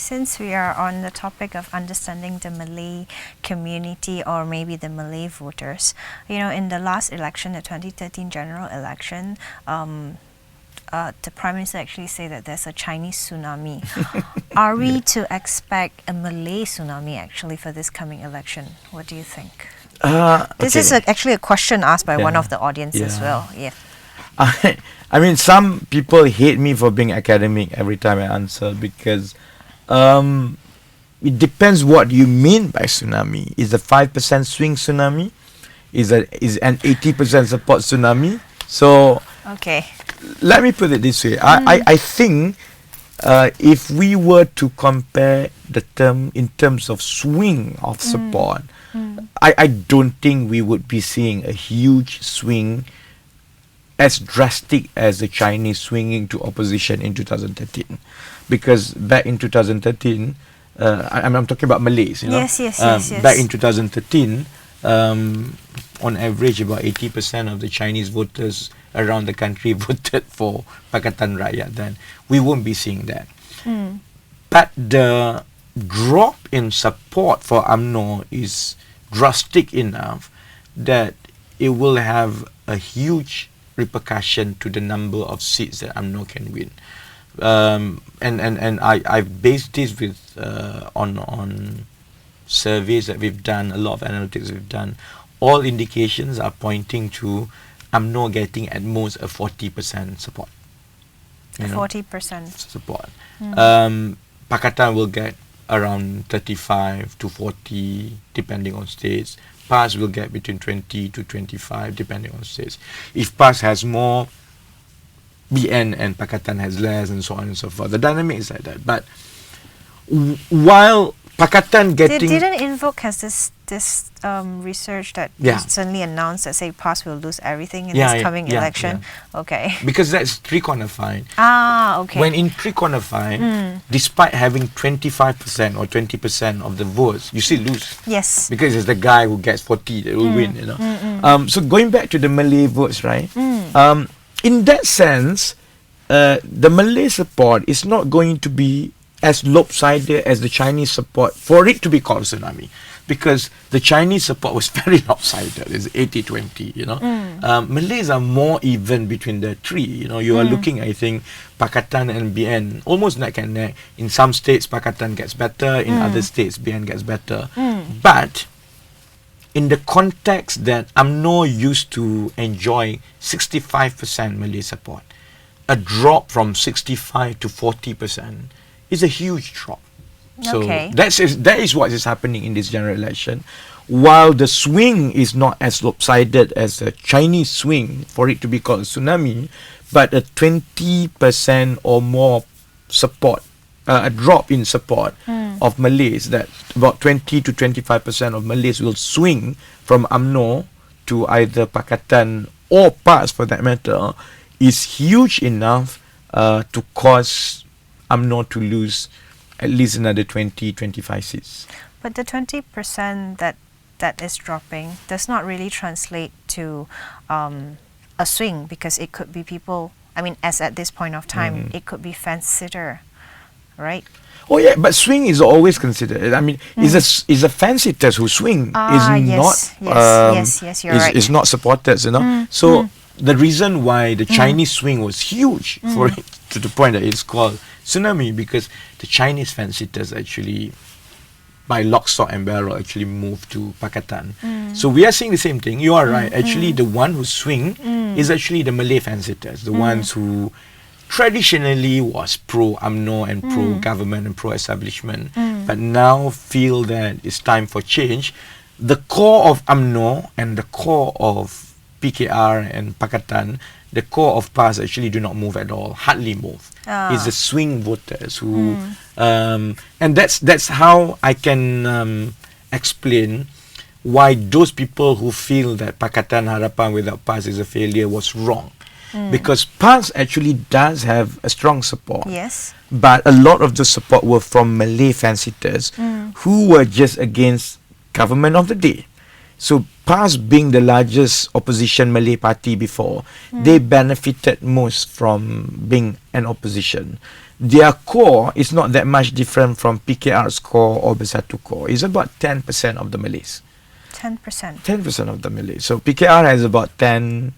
since we are on the topic of understanding the Malay community or maybe the Malay voters, in the last election, the 2013 general election, the Prime Minister actually said that there's a Chinese tsunami. Are we to expect a Malay tsunami actually for this coming election? What do you think? This is actually a question asked by one of the audience as well. Yeah. I mean, some people hate me for being academic every time I answer because it depends what you mean by tsunami. Is a 5% swing tsunami? Is an 80% support tsunami? So okay, let me put it this way. I think if we were to compare the term in terms of swing of support, I don't think we would be seeing a huge swing as drastic as the Chinese swinging to opposition in 2013, because back in 2013, I'm talking about Malays, Yes. Back in 2013, on average, about 80% of the Chinese voters around the country voted for Pakatan Rakyat. Then we won't be seeing that. But the drop in support for UMNO is drastic enough that it will have a huge repercussion to the number of seats that UMNO can win. And I've based this with on surveys that we've done, a lot of analytics we've done. All indications are pointing to UMNO getting at most a 40% support. 40% support. Pakatan will get around 35 to 40 depending on states. PAS will get between 20 to 25 depending on states. If PAS has more, BN and Pakatan has less, and so on and so forth. The dynamic is like that. But while Pakatan getting... Didn't INVOKE has this research that recently announced that say PAS will lose everything in this coming election? Okay. Because that's pre-qualified. Okay. When in pre-qualified, despite having 25% or 20% of the votes, you still lose. Yes. Because it's the guy who gets 40 that will win, So going back to the Malay votes, right? In that sense, the Malay support is not going to be as lopsided as the Chinese support for it to be called tsunami, because the Chinese support was very lopsided. It's 80-20, Malays are more even between the three. You are looking, I think, Pakatan and BN almost neck and neck. In some states, Pakatan gets better. In other states, BN gets better. But in the context that UMNO used to enjoy 65% Malay support, a drop from 65 to 40% is a huge drop. So that is what is happening in this general election. While the swing is not as lopsided as a Chinese swing for it to be called a tsunami, but a 20% or more support, a drop in support of Malays, that about 20 to 25% of Malays will swing from UMNO to either Pakatan or PAS for that matter, is huge enough to cause UMNO to lose at least another 20-25 seats. But the 20% that is dropping does not really translate to a swing, because it could be people, as at this point of time, it could be fence-sitter, right? Oh yeah, but swing is always considered. Is a fence-sitters who swing yes, you're right. Is not supporters, So the reason why the Chinese swing was huge for it, to the point that it's called tsunami, because the Chinese fence-sitters actually, by lock, stock and barrel, actually moved to Pakatan. So we are seeing the same thing. You are right. Actually, the one who swing is actually the Malay fence-sitters, the ones who traditionally was pro-UMNO and pro-government and pro-establishment, but now feel that it's time for change. The core of UMNO and the core of PKR and Pakatan, the core of PAS actually do not move at all, hardly move. It's the swing voters who, and that's how I can explain why those people who feel that Pakatan Harapan without PAS is a failure was wrong. Because PAS actually does have a strong support. Yes. But a lot of the support were from Malay fence-sitters who were just against government of the day. So PAS being the largest opposition Malay party before, they benefited most from being an opposition. Their core is not that much different from PKR's core or Bersatu core. It's about 10% of the Malays. 10%. 10% of the Malays. So PKR has about 10%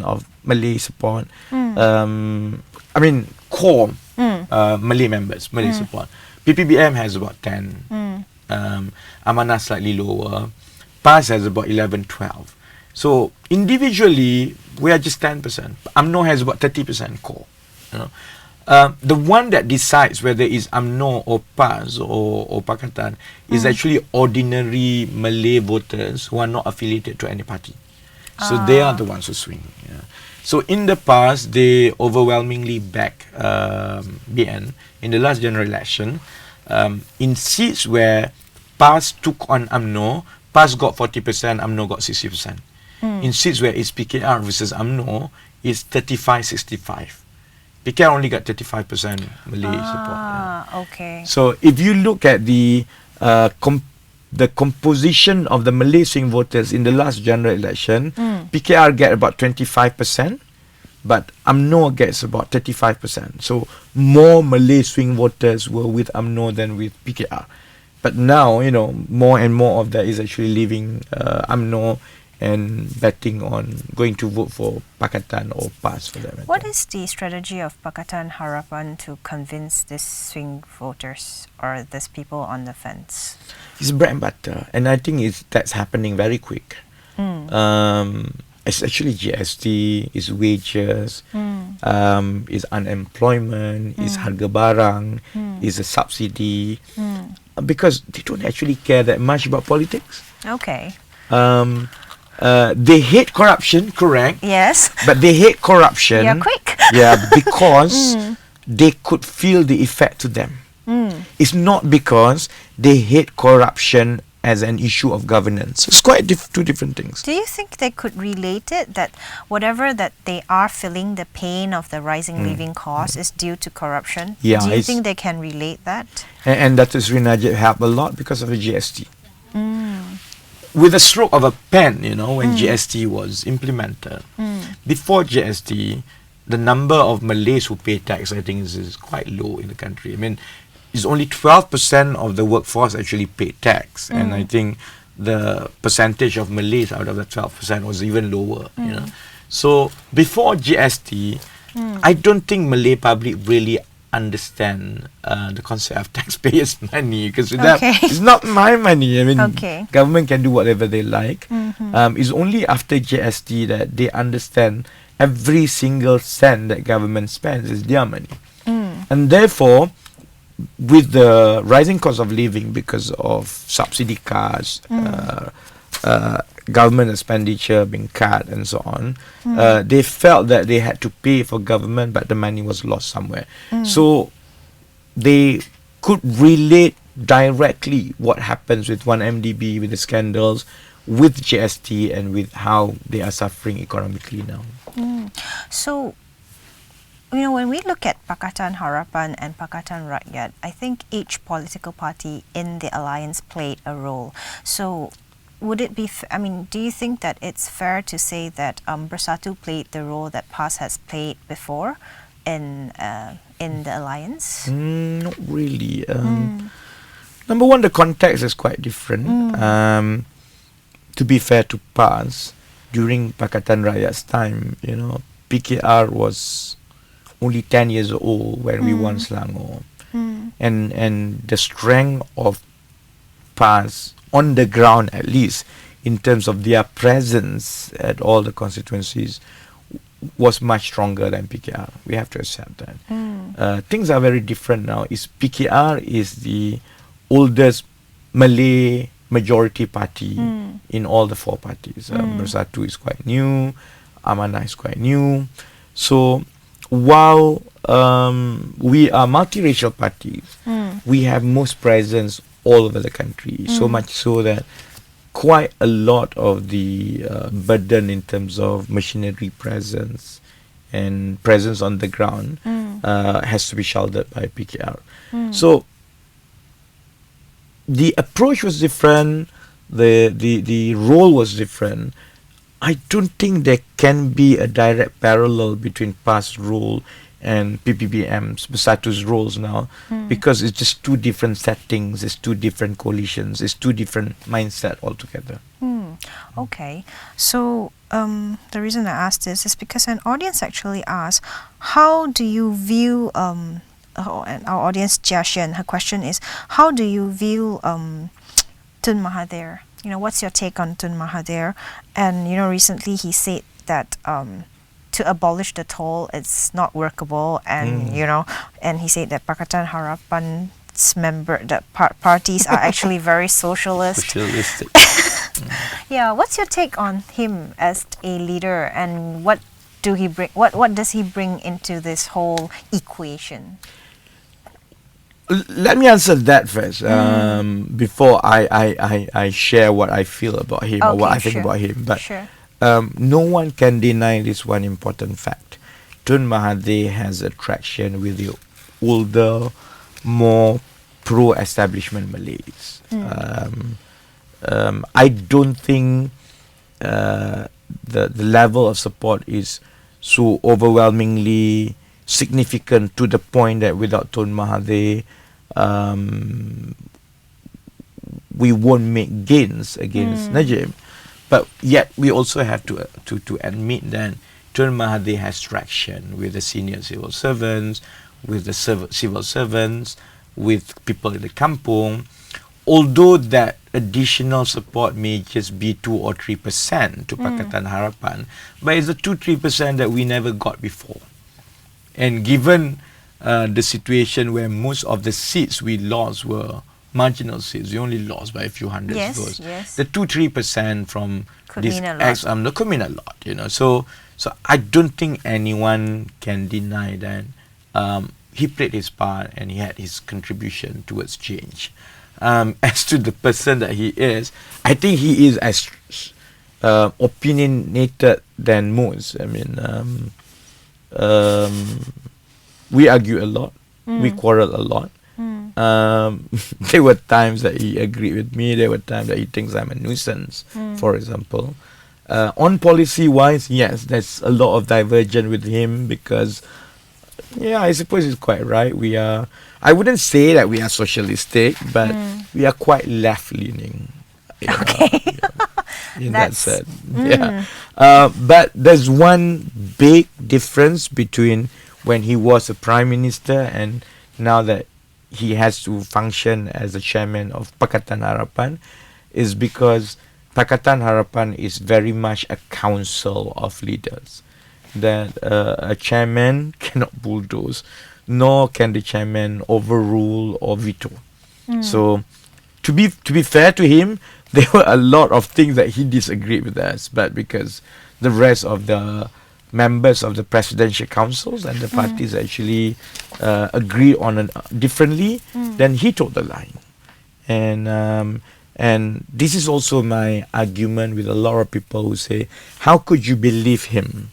of Malay support. I mean, core Malay members, Malay support. PPBM has about 10. Amanah slightly lower. PAS has about 11, 12. So individually, we are just 10%. UMNO has about 30% core. You know, the one that decides whether it's UMNO or PAS or Pakatan is actually ordinary Malay voters who are not affiliated to any party. So they are the ones who swing. Yeah. So in the past, they overwhelmingly back BN in the last general election. In seats where PAS took on UMNO, PAS got 40%, UMNO got 60%. In seats where it's PKR versus UMNO, it's 35-65. PKR only got 35% Malay support. Yeah. Okay. So if you look at the composition of the Malay swing voters in the last general election, PKR get about 25%, but UMNO gets about 35%. So more Malay swing voters were with UMNO than with PKR. But now, you know, more and more of that is actually leaving UMNO and betting on going to vote for Pakatan or PAS for that matter. What is the strategy of Pakatan Harapan to convince these swing voters or these people on the fence? It's bread and butter, and I think that's happening very quick. It's actually GST, it's wages, it's unemployment, it's harga barang, it's a subsidy, because they don't actually care that much about politics. Okay. They hate corruption, correct? Yes. But they hate corruption. You're quick. Yeah, because they could feel the effect to them. It's not because they hate corruption as an issue of governance. It's quite two different things. Do you think they could relate it, that whatever that they are feeling the pain of the rising living cost is due to corruption? Yeah, Do you think they can relate that? And Dr. Sri Najib helped a lot because of the GST. With a stroke of a pen, you know, when GST was implemented. Before GST, the number of Malays who pay tax, I think, is quite low in the country. I mean, it's only 12% of the workforce actually paid tax, and I think the percentage of Malays out of the 12% was even lower. You know, so before GST, I don't think Malay public really understand the concept of taxpayers' money, because that it's not my money. I mean, government can do whatever they like. It's only after GST that they understand every single cent that government spends is their money, and therefore, with the rising cost of living because of subsidy cuts, government expenditure being cut and so on, they felt that they had to pay for government, but the money was lost somewhere. So they could relate directly what happens with 1MDB, with the scandals, with GST, and with how they are suffering economically now. So, you know, when we look at Pakatan Harapan and Pakatan Rakyat, I think each political party in the alliance played a role. So, would it be, I mean, do you think that it's fair to say that Bersatu played the role that PAS has played before in the alliance? Not really. Number one, the context is quite different. To be fair to PAS, during Pakatan Rakyat's time, you know, PKR was only 10 years old when we won Selangor. And the strength of PAS on the ground, at least in terms of their presence at all the constituencies, was much stronger than PKR. We have to accept that. Things are very different now. PKR is the oldest Malay majority party in all the four parties. Bersatu is quite new, Amanah is quite new. So while we are multiracial parties, we have most presence all over the country, so much so that quite a lot of the burden in terms of machinery presence and presence on the ground has to be shouldered by PKR. So the approach was different, the role was different. I don't think there can be a direct parallel between past role and PPBM's Bersatu's roles now, because it's just two different settings, it's two different coalitions, it's two different mindset altogether. Okay, so the reason I asked this is because an audience actually asked, how do you view and our audience Jiaxian, her question is, how do you view Tun Mahathir? You know, what's your take on Tun Mahathir? And you know, recently he said that to abolish the toll, it's not workable, and you know, and he said that Pakatan Harapan's parties are actually very Socialistic. Yeah, what's your take on him as a leader, and what do he bring? What does he bring into this whole equation? Let me answer that first before I share what I feel about him or what I think about him. But no one can deny this one important fact. Tun Mahathir has attraction with the older, more pro-establishment Malays. I don't think the level of support is so overwhelmingly significant to the point that without Tun Mahathir, we won't make gains against Najib. But yet we also have to admit that Tun Mahathir has traction with the senior civil servants, with the civil servants, with people in the kampung. Although that additional support may just be 2 or 3% to Pakatan Harapan, but it's the 2-3% that we never got before. And given the situation where most of the seats we lost were marginal seats, we only lost by a few hundred votes. The 2-3% from could this mean a lot. could mean a lot, you know. So I don't think anyone can deny that he played his part and he had his contribution towards change. As to the person that he is, I think he is as opinionated than most. I mean, we argue a lot, we quarrel a lot. There were times that he agreed with me, there were times that he thinks I'm a nuisance, for example. On policy wise, yes, there's a lot of divergence with him because, yeah, I suppose he's quite right. We are, I wouldn't say that we are socialistic, but we are quite left leaning. In that sense. But there's one big difference between when he was a prime minister and now that he has to function as the chairman of Pakatan Harapan, is because Pakatan Harapan is very much a council of leaders. That a chairman cannot bulldoze, nor can the chairman overrule or veto. So, to be fair to him, there were a lot of things that he disagreed with us, but because the rest of the members of the presidential councils and the parties actually agree on it differently, then he told the line. And this is also my argument with a lot of people who say, how could you believe him?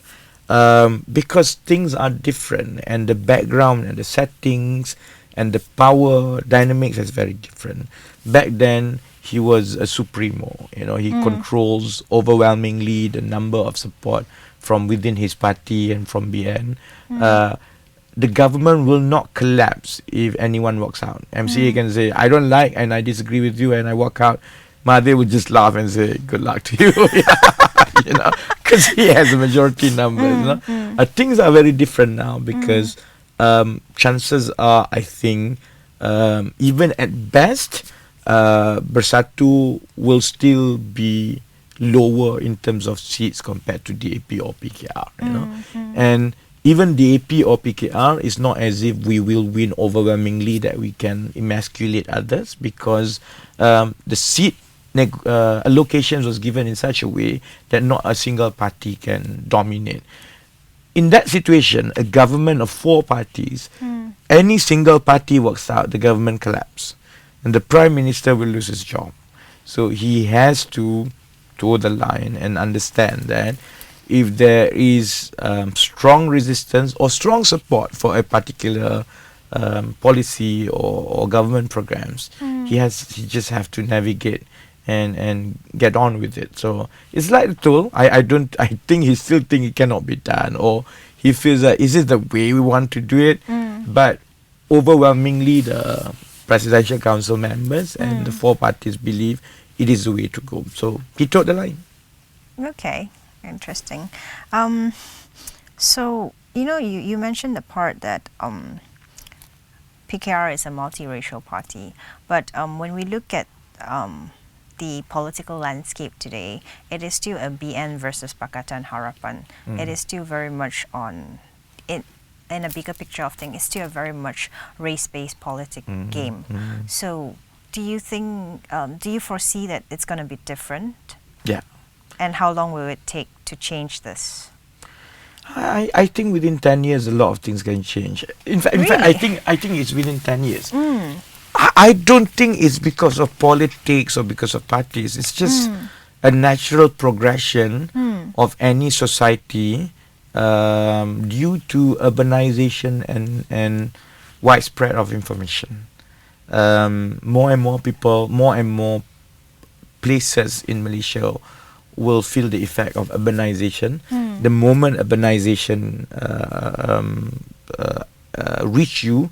Because things are different, and the background and the settings and the power dynamics is very different. Back then, he was a supremo. You know, he controls overwhelmingly the number of support from within his party and from BN. The government will not collapse if anyone walks out. MCA can say, I don't like and I disagree with you, and I walk out. Mahathir would just laugh and say, good luck to you. You know, because he has a majority number. You know? Things are very different now because chances are, I think, even at best, Bersatu will still be lower in terms of seats compared to DAP or PKR. You know, and even DAP or PKR is not as if we will win overwhelmingly that we can emasculate others, because the seat allocations was given in such a way that not a single party can dominate. In that situation, a government of 4 parties, any single party works out, the government collapses, and the prime minister will lose his job. So he has to toe the line and understand that if there is strong resistance or strong support for a particular policy or government programs, he just have to navigate and get on with it. So it's like a tool. I think he still think it cannot be done, or he feels that is it the way we want to do it? But overwhelmingly the Presidential Council members and the 4 parties believe it is the way to go. So he towed the line. Okay, interesting. So you mentioned the part that PKR is a multiracial party, but when we look at the political landscape today, it is still a BN versus Pakatan Harapan. It is still very much in a bigger picture of things, it's still a very much race-based game. So do you think, do you foresee that it's going to be different? Yeah. And how long will it take to change this? I think within 10 years a lot of things can change. In fact, I think it's within 10 years. I don't think it's because of politics or because of parties. It's just a natural progression of any society due to urbanization and widespread of information. More and more people, more and more places in Malaysia will feel the effect of urbanization. The moment urbanization reach you,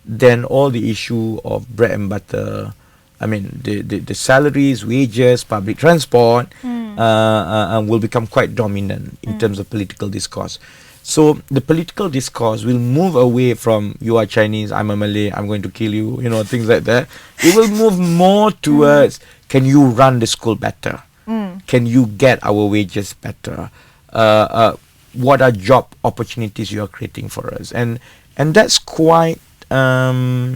then all the issue of bread and butter, I mean the salaries, wages, public transport will become quite dominant in terms of political discourse. So the political discourse will move away from you are Chinese, I'm a Malay, I'm going to kill you, things like that. It will move more towards can you run the school better? Can you get our wages better? What are job opportunities you are creating for us? And that's quite I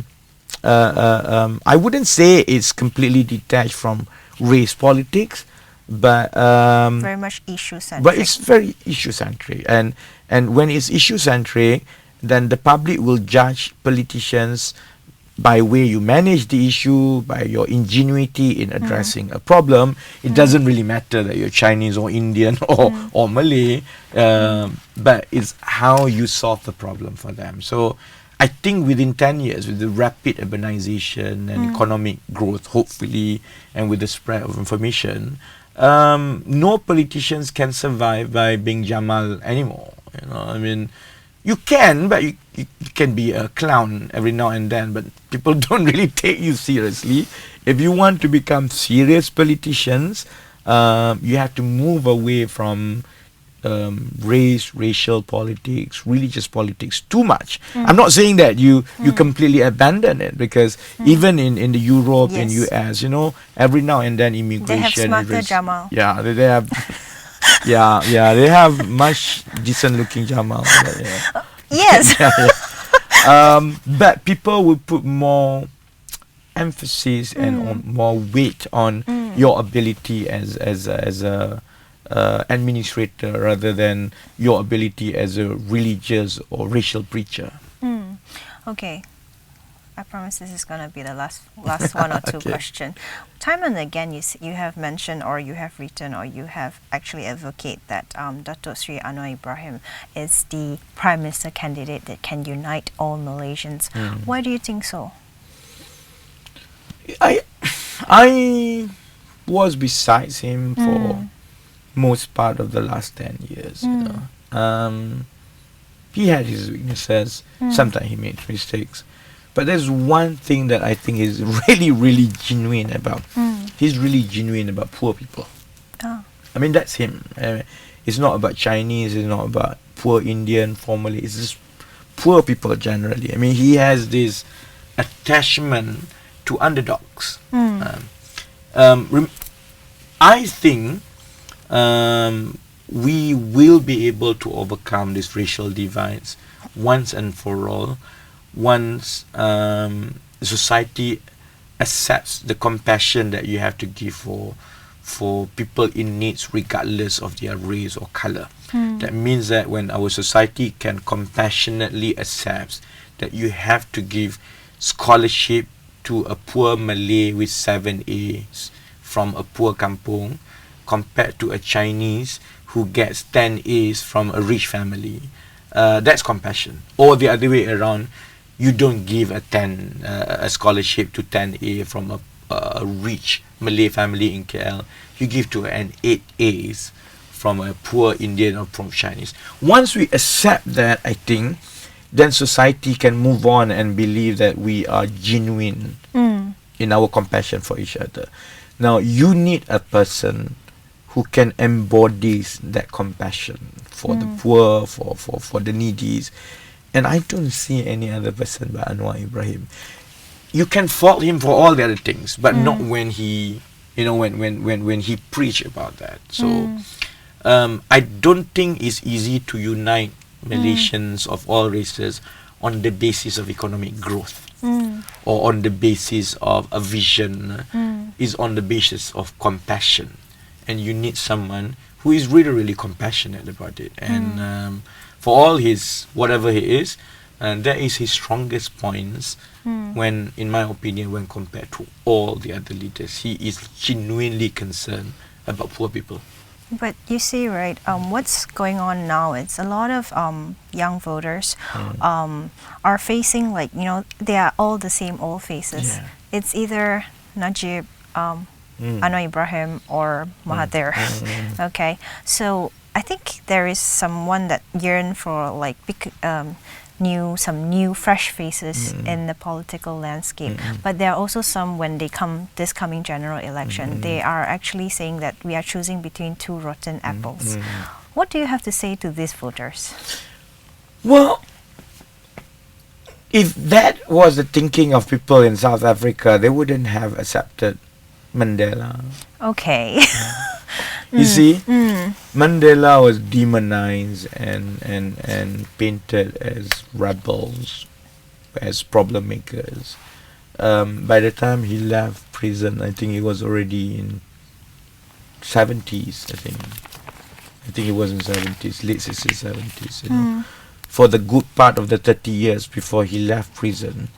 wouldn't say it's completely detached from race politics, but very much issue centric. But it's very issue centric, and when it's issue centric, then the public will judge politicians by way you manage the issue, by your ingenuity in addressing a problem. It doesn't really matter that you're Chinese or Indian or Malay, but it's how you solve the problem for them. So I think within 10 years, with the rapid urbanization and economic growth, hopefully, and with the spread of information, no politicians can survive by being Jamal anymore. I mean, you can, but you can be a clown every now and then, but people don't really take you seriously. If you want to become serious politicians, you have to move away from racial politics, religious politics too much. I'm not saying that you completely abandon it, because even in the Europe and US, every now and then immigration. They have smarter Jamal. Yeah, they have. They have much decent looking Jamal. Yes. But people will put more emphasis and more weight on your ability as a administrator rather than your ability as a religious or racial preacher. Okay. I promise this is going to be the last one or two question. Time and again, you have mentioned, or you have written, or you have actually advocate that Datuk Sri Anwar Ibrahim is the Prime Minister candidate that can unite all Malaysians. Why do you think so? I was besides him for most part of the last 10 years. He had his weaknesses. Sometimes he made mistakes. But there's one thing that I think is really, really genuine about. He's really genuine about poor people. I mean, that's him. It's not about Chinese. It's not about poor Indian formally. It's just poor people generally. I mean, he has this attachment to underdogs. I think we will be able to overcome these racial divides once and for all, once society accepts the compassion that you have to give for people in needs regardless of their race or color. That means that when our society can compassionately accept that you have to give scholarship to a poor Malay with 7 A's from a poor kampung compared to a Chinese who gets 10 A's from a rich family, that's compassion. Or the other way around, you don't give a scholarship to 10A from a a rich Malay family in KL, you give to an 8 A's from a poor Indian or from Chinese. Once we accept that, I think, then society can move on and believe that we are genuine in our compassion for each other. Now, you need a person who can embody that compassion for the poor, for the needies. And I don't see any other person but Anwar Ibrahim. You can fault him for all the other things, but not when he, when he preach about that. So, I don't think it's easy to unite Malaysians of all races on the basis of economic growth or on the basis of a vision. Is on the basis of compassion, and you need someone who is really, really compassionate about it. And for all his whatever he is, that is his strongest points. When, in my opinion, when compared to all the other leaders, he is genuinely concerned about poor people. But you see, right, what's going on now, it's a lot of young voters are facing, like, they are all the same old faces. Yeah. It's either Najib, Anwar Ibrahim, or Mahathir. Okay, so I think there is someone that yearn for, like, some new fresh faces in the political landscape. But there are also some, when they come this coming general election, they are actually saying that we are choosing between two rotten apples. What do you have to say to these voters? Well, if that was the thinking of people in South Africa, they wouldn't have accepted Mandela. Okay. You see, Mandela was demonized and painted as rebels, as problem makers. By the time he left prison, I think he was already in 70s. I think he was in 70s, late 60s, 70s. For the good part of the 30 years before he left prison,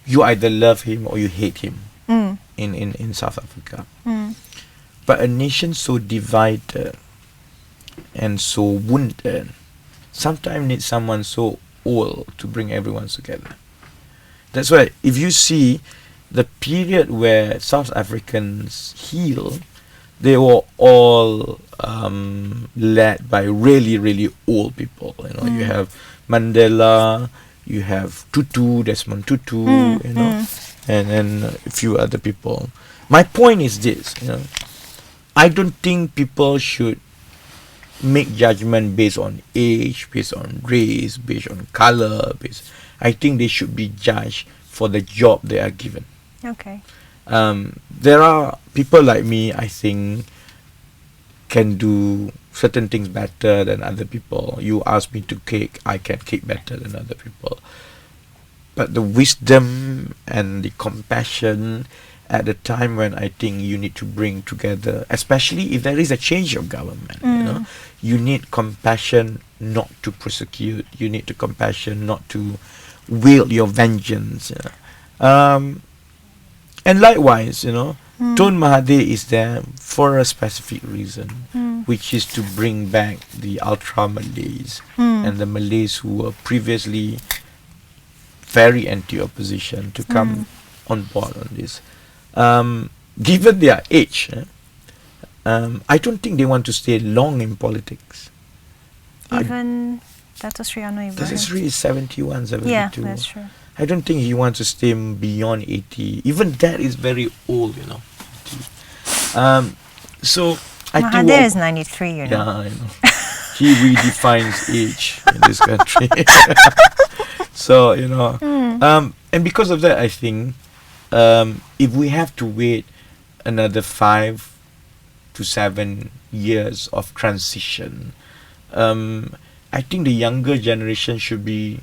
you either love him or you hate him in South Africa. But a nation so divided and so wounded sometimes needs someone so old to bring everyone together. That's why if you see the period where South Africans healed, they were all led by really, really old people. You have Mandela, you have Desmond Tutu, and a few other people. My point is this, I don't think people should make judgment based on age, based on race, based on color. I think they should be judged for the job they are given. Okay. There are people like me, I think, can do certain things better than other people. You ask me to cake, I can cake better than other people. But the wisdom and the compassion at the time when I think you need to bring together, especially if there is a change of government, you need compassion not to persecute. You need the compassion not to wield your vengeance. And likewise, Tun Mahathir is there for a specific reason, which is to bring back the ultra Malays and the Malays who were previously very anti-opposition to come on board on this. Given their age, I don't think they want to stay long in politics. Even Dato Sri Anwar Ibrahim. Dato Sri is 71, 72. Yeah, that's true. I don't think he wants to stay beyond 80. Even that is very old, 80. So I think Mahathir is 93, Yeah, I know. He redefines age in this country. So, and because of that, I think if we have to wait another 5 to 7 years of transition, I think the younger generation should be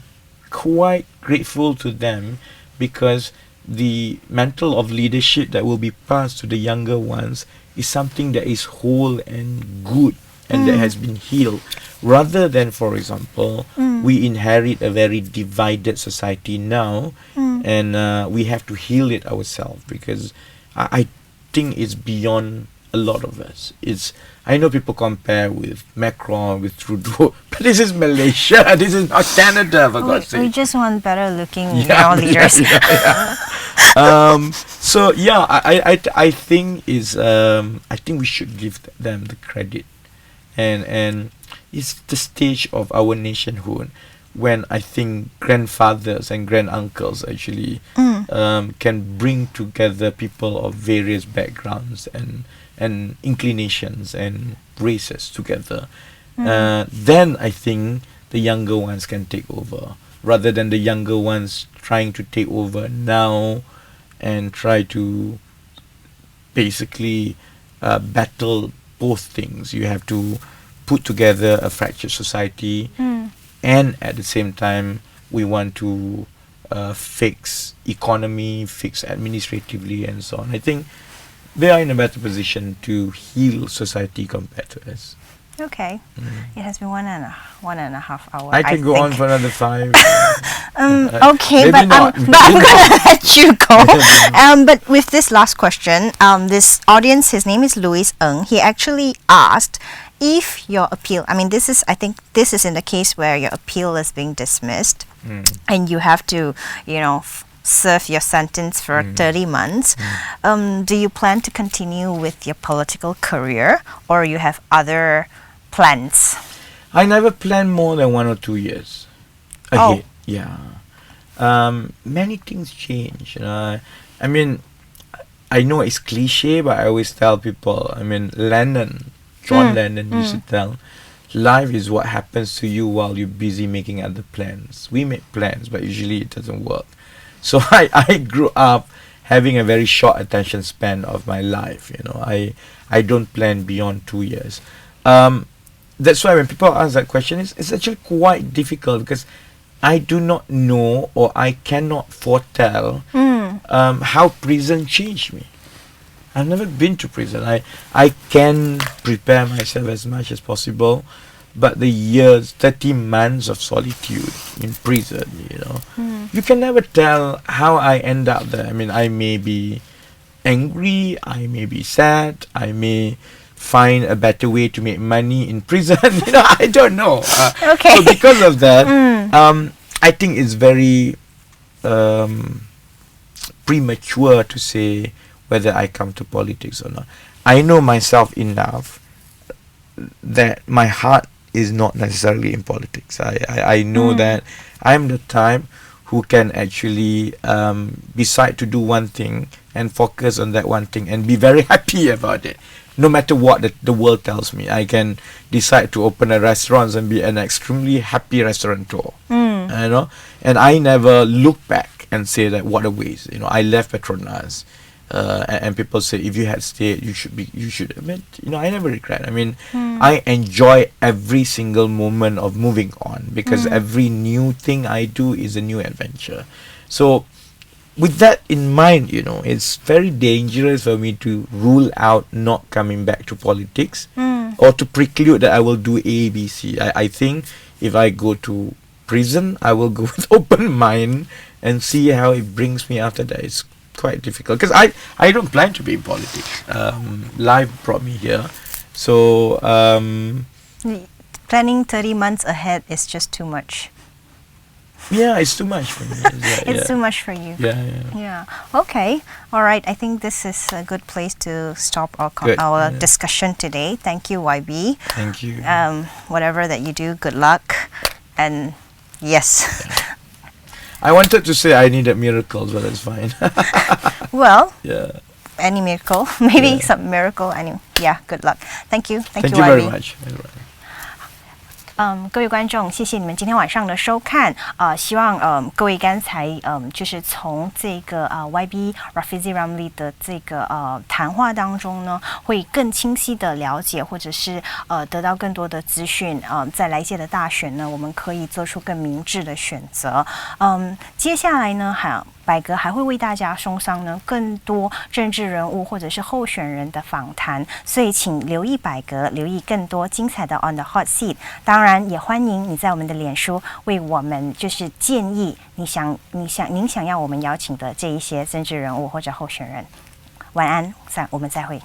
quite grateful to them, because the mantle of leadership that will be passed to the younger ones is something that is whole and good and that has been healed, rather than, for example, we inherit a very divided society now, and we have to heal it ourselves, because I think it's beyond a lot of us. I know people compare with Macron, with Trudeau, but this is Malaysia. This is not Canada, for God's sake. We just want better looking leaders. So yeah, I think I think we should give them the credit, and it's the stage of our nationhood when I think grandfathers and granduncles actually can bring together people of various backgrounds and inclinations and races together. Then I think the younger ones can take over, rather than the younger ones trying to take over now and try to basically battle both things. You have to put together a fractured society, and at the same time we want to fix economy, fix administratively, and so on. I think they are in a better position to heal society compared to us. Okay. It has been one and a half hour. I can go think. on for another 5. Okay, maybe but I'm gonna let you go. But with this last question, this audience, his name is Louis Ng. He actually asked if your appeal. I mean, I think this is in the case where your appeal is being dismissed, and you have to, serve your sentence for 30 months. Do you plan to continue with your political career, or you have other plans? I never plan more than 1 or 2 years ahead. Yeah. Many things change. I mean, I know it's cliche, but I always tell people. I mean, John Lennon used to tell, life is what happens to you while you're busy making other plans. We make plans, but usually it doesn't work. So I grew up having a very short attention span of my life. I don't plan beyond 2 years. That's why when people ask that question, it's actually quite difficult, because I do not know, or I cannot foretell how prison changed me. I've never been to prison. I can prepare myself as much as possible, but the years, 30 months of solitude in prison, you can never tell how I end up there. I mean, I may be angry, I may be sad, I may find a better way to make money in prison. I don't know. Okay. So because of that, I think it's very premature to say whether I come to politics or not. I know myself enough that my heart is not necessarily in politics. I know that I'm the type who can actually decide to do one thing and focus on that one thing and be very happy about it, no matter what the world tells me. I can decide to open a restaurant and be an extremely happy restaurateur. And I never look back and say that what a waste. I left Petronas. And people say, if you had stayed, you should have. I never regret. I mean, I enjoy every single moment of moving on, because every new thing I do is a new adventure. So with that in mind, it's very dangerous for me to rule out not coming back to politics, or to preclude that I will do A, B, C. I think if I go to prison, I will go with open mind and see how it brings me after that. It's quite difficult, because I don't plan to be in politics. Life brought me here, so planning 30 months ahead is just too much. Yeah, it's too much for me. It's too much for you. Yeah. Okay. All right. I think this is a good place to stop our discussion today. Thank you, YB. Thank you. Whatever that you do, good luck. And yes. I wanted to say I needed miracles, but that's fine. Well, yeah. Any miracle, maybe some miracle. Good luck. Thank you. Thank you very much. 各位观众，谢谢你们今天晚上的收看。希望各位刚才就是从这个YB Rafizi Ramli 的这个谈话当中呢，会更清晰的了解，或者是得到更多的资讯。在来届的大选呢，我们可以做出更明智的选择。接下来呢，百格还会为大家送上呢更多政治人物或者是候选人的访谈，所以请留意百格，留意更多精彩的 On the Hot Seat。当然，也欢迎你在我们的脸书为我们就是建议您想要我们邀请的这一些政治人物或者候选人。晚安，我们再会。